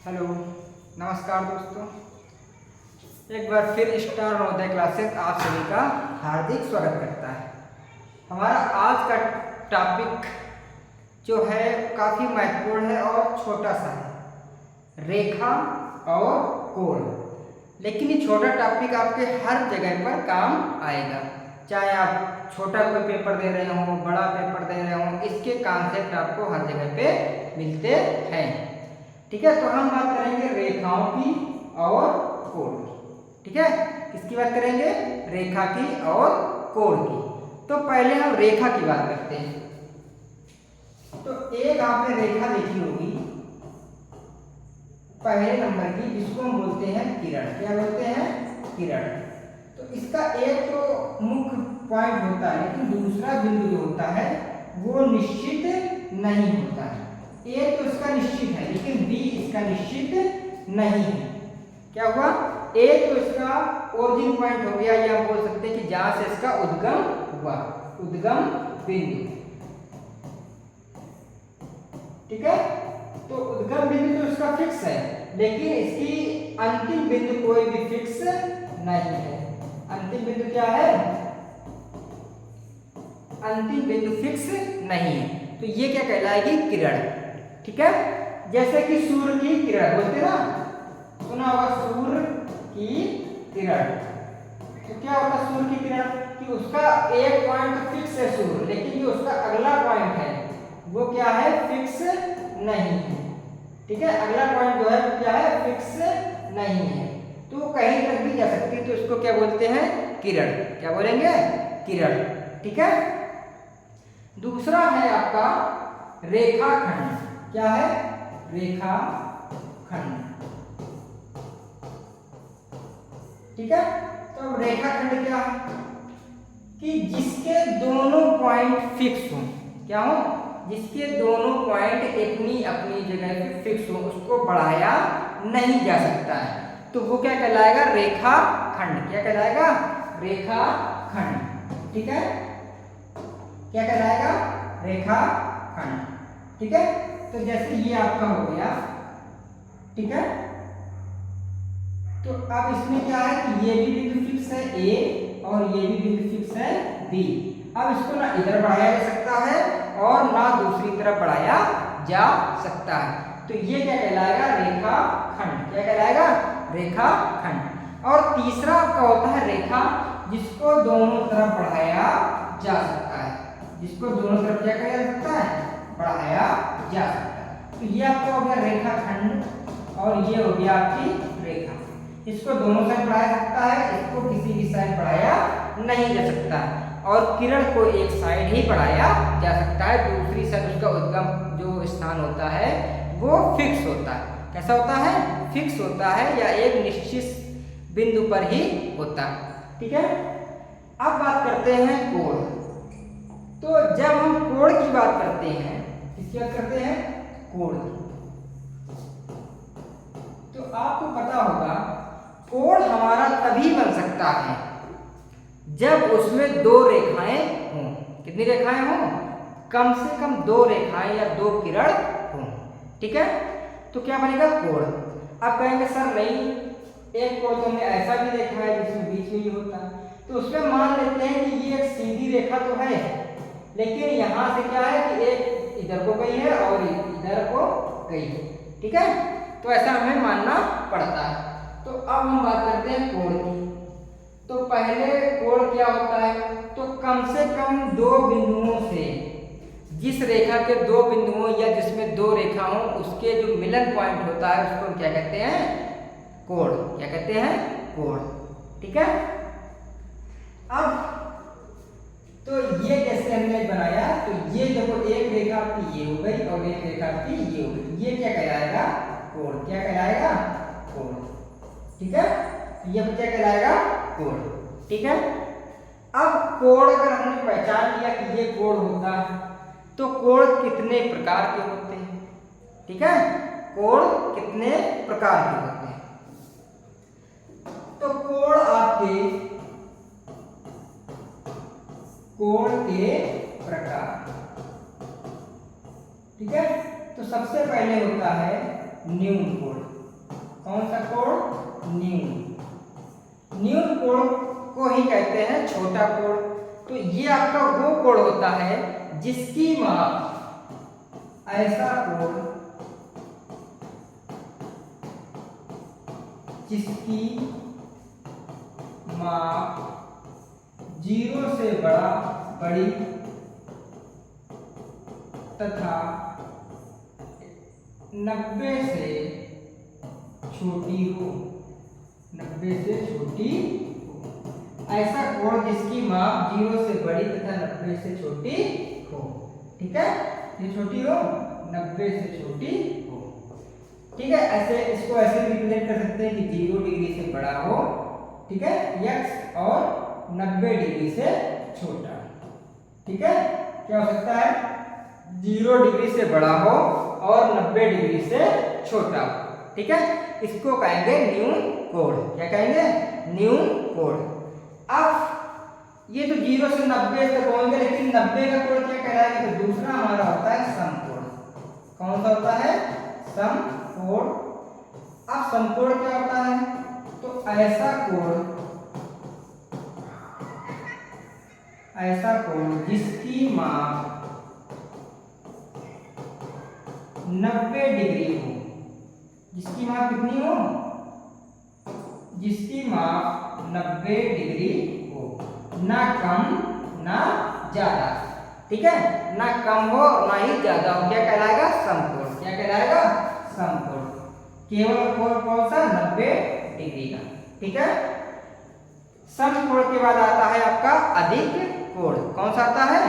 Hello, नमस्कार दोस्तों। एक बार फिर स्टार नवोदय क्लासेस आप सभी का हार्दिक स्वागत करता है। हमारा आज का टॉपिक जो है काफ़ी महत्वपूर्ण है और छोटा सा है, रेखा और कोण। लेकिन ये छोटा टॉपिक आपके हर जगह पर काम आएगा, चाहे आप छोटा कोई पेपर दे रहे हों, बड़ा पेपर दे रहे हों, इसके कॉन्सेप्ट आपको हर जगह पे मिलते हैं। ठीक है, तो हम बात करेंगे रेखाओं की और कोण की। ठीक है, किसकी बात करेंगे? रेखा की और कोण की। तो पहले हम रेखा की बात करते हैं। तो एक आपने रेखा देखी होगी पहले नंबर की, जिसको हम बोलते हैं किरण। क्या बोलते हैं? किरण। तो इसका एक तो मुख्य पॉइंट होता है, लेकिन दूसरा बिंदु जो होता है वो निश्चित नहीं होता है। ए तो इसका निश्चित है, लेकिन बी इसका निश्चित नहीं है। क्या हुआ? ए तो इसका ओरिजिन पॉइंट हो गया, या बोल सकते हैं कि जहां से इसका उद्गम हुआ, उद्गम बिंदु। ठीक है, तो उद्गम बिंदु तो इसका फिक्स है, लेकिन इसकी अंतिम बिंदु कोई भी फिक्स नहीं है। अंतिम बिंदु क्या है? अंतिम बिंदु फिक्स नहीं है। तो ये क्या कहलाएगी? किरण। ठीक है, जैसे कि सूर्य की किरण बोलते ना, सुना होगा सूर्य की किरण। तो क्या होता है सूर्य की किरण? कि उसका एक पॉइंट फिक्स है सूर्य, लेकिन जो उसका अगला पॉइंट है वो क्या है? फिक्स नहीं है। ठीक है, अगला पॉइंट जो है वो क्या है? फिक्स नहीं है, तो कहीं तक भी जा सकती है। तो इसको क्या बोलते हैं? किरण। क्या बोलेंगे? किरण। ठीक है, दूसरा है आपका रेखाखंड। क्या है? रेखाखंड। ठीक है, तो रेखाखंड क्या है? कि जिसके दोनों पॉइंट फिक्स हों। क्या हो? जिसके दोनों पॉइंट अपनी अपनी जगह पे फिक्स हो, उसको बढ़ाया नहीं जा सकता है, तो वो क्या कहलाएगा? रेखाखंड। क्या कहलाएगा? रेखाखंड। ठीक है, क्या कहलाएगा? रेखाखंड। ठीक है, तो जैसे ये आपका हो गया। ठीक है, तो अब इसमें क्या है कि ये भी बिंदु फिक्स है ए, और ये भी बिंदु फिक्स है बी। अब इसको ना इधर बढ़ाया जा सकता है और ना दूसरी तरफ बढ़ाया जा सकता है, तो ये क्या कहलाएगा? रेखाखंड। क्या कहलाएगा? रेखाखंड। और तीसरा आपका होता है रेखा जिसको दोनों तरफ बढ़ाया जा सकता है। जिसको दोनों तरफ क्या किया जा सकता है? बढ़ाया जा सकता है। तो ये आपका हो गया रेखाखंड, और ये हो गया आपकी रेखा। इसको दोनों साइड बढ़ाया सकता है, इसको किसी भी साइड बढ़ाया नहीं जा सकता है। और किरण को एक साइड ही बढ़ाया जा सकता है, दूसरी साइड उसका उद्गम जो स्थान होता है वो फिक्स होता है। कैसा होता है? फिक्स होता है, या एक निश्चित बिंदु पर ही होता है। ठीक है, अब बात करते हैं कोण। तो जब हम कोण की बात करते हैं, किसकी बात करते हैं? कोण की। तो आपको पता होगा कोण हमारा तभी बन सकता है जब उसमें दो रेखाएं हों। कितनी रेखाएं हों? कम से कम दो रेखाएं या दो किरण हों। ठीक है, तो क्या बनेगा? कोण। अब कहेंगे सर नहीं, एक कोण तो हमने ऐसा भी देखा है जिसमें बीच में ये होता है, तो उसमें मान लेते हैं कि ये एक सीधी रेखा तो है, लेकिन यहां से क्या है कि एक इधर को गई है और इधर को गई है। ठीक है, तो ऐसा हमें मानना पड़ता है। तो अब हम बात करते हैं कोण की। तो पहले कोण क्या होता है? तो कम से कम दो बिंदुओं से, जिस रेखा के दो बिंदुओं या जिसमें दो रेखा हो, उसके जो मिलन पॉइंट होता है उसको हम क्या कहते हैं? कोण। क्या कहते हैं? कोण। ठीक है, अब तो ये कैसे हमने बनाया? तो ये देखो, एक रेखा आपकी ये हो गई और एक रेखा आपकी ये हो गई, ये क्या कहलाएगा? कोण। क्या कहलाएगा? कोण। ठीक है, ये क्या कहलाएगा? कोण। ठीक है, अब कोण अगर हमने पहचान लिया कि ये कोण होता है, तो कोण कितने प्रकार के होते हैं? ठीक है, कोण कितने प्रकार के होते हैं? तो कोण आपके कोण के प्रकार। ठीक है, तो सबसे पहले होता है न्यून कोण। कौन सा कोण? न्यून। न्यून कोण को ही कहते हैं छोटा कोण। तो ये आपका वो कोण होता है जिसकी माप, ऐसा कोण जिसकी माप 0 से बड़ी तथा 90 से छोटी हो। 90 से छोटी हो। ऐसा कोण जिसकी माप 0 से बड़ी तथा 90 से छोटी हो। ठीक है, ये छोटी हो, 90 से छोटी हो। ठीक है, ऐसे इसको ऐसे रिप्रेजेंट कर सकते हैं कि 0 डिग्री से बड़ा हो, ठीक है, x और 90 डिग्री से छोटा। ठीक है, क्या हो सकता है? 0 डिग्री से बड़ा हो और 90 डिग्री से छोटा। ठीक है, इसको कहेंगे न्यून कोण। क्या कहेंगे? न्यून कोण। अब ये तो 0 से 90 तक होंगे, लेकिन 90 का कोण क्या कहलाएगा? तो दूसरा हमारा होता है समकोण। कौन सा होता है? समकोण। अब समकोण क्या होता है? तो ऐसा कोण जिसकी माप 90 डिग्री हो। जिसकी माप कितनी हो? जिसकी माप 90 डिग्री हो, ना कम ना ज्यादा। ठीक है, ना कम हो ना ही ज्यादा हो। क्या कहलाएगा? समकोण। क्या कहलाएगा? समकोण। केवल कौन सा? 90 डिग्री का। ठीक है, समकोण के बाद आता है आपका अधिक कोण। कौन सा आता है?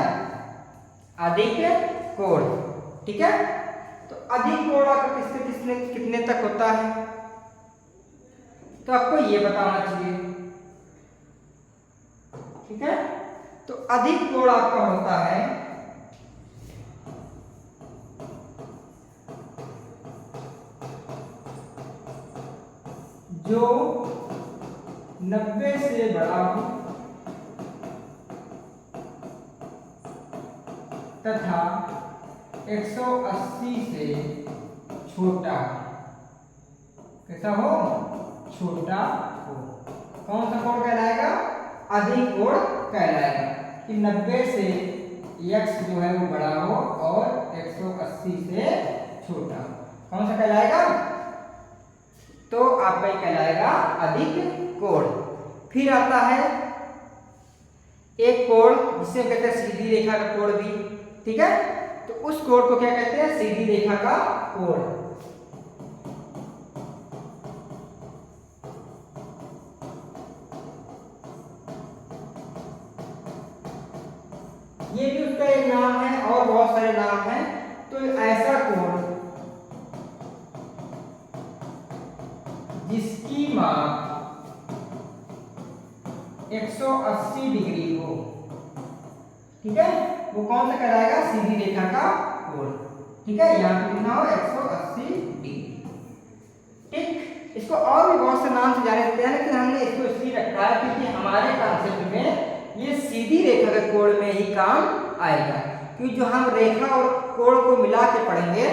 अधिक कोण। ठीक है, तो अधिक कोण आपका कितने तक होता है? तो आपको ये पता होना चाहिए। ठीक है, तो अधिक कोण आपका होता है जो 90 से बड़ा हो तथा 180 से छोटा हो। कैसा हो? छोटा हो। कौन सा कोण कहलाएगा? अधिक कोण कहलाएगा कि 90 से x जो है वो बड़ा हो और 180 से छोटा हो। कौन सा कहलाएगा? तो आपका ही कहलाएगा अधिक कोण। फिर आता है एक कोण जिसे कहते हैं सीधी रेखा का कोण भी। ठीक है, तो उस कोण को क्या कहते हैं? सीधी रेखा का कोण। ये भी उसका एक नाम है और बहुत सारे नाम हैं। तो ऐसा कोण जिसकी माप 180 डिग्री हो। ठीक है, वो कौन सा कहलाएगा? सीधी रेखा का कोण। ठीक है, यहाँ पे लिखना हो 180 डिग्री। ठीक, इसको और भी बहुत से नाम से जाने देते हैं, लेकिन हमने इसको इसलिए रखा है क्योंकि हमारे कॉन्सेप्ट में ये सीधी रेखा के कोण में ही काम आएगा। क्योंकि जो हम रेखा और कोण को मिला के पढ़ेंगे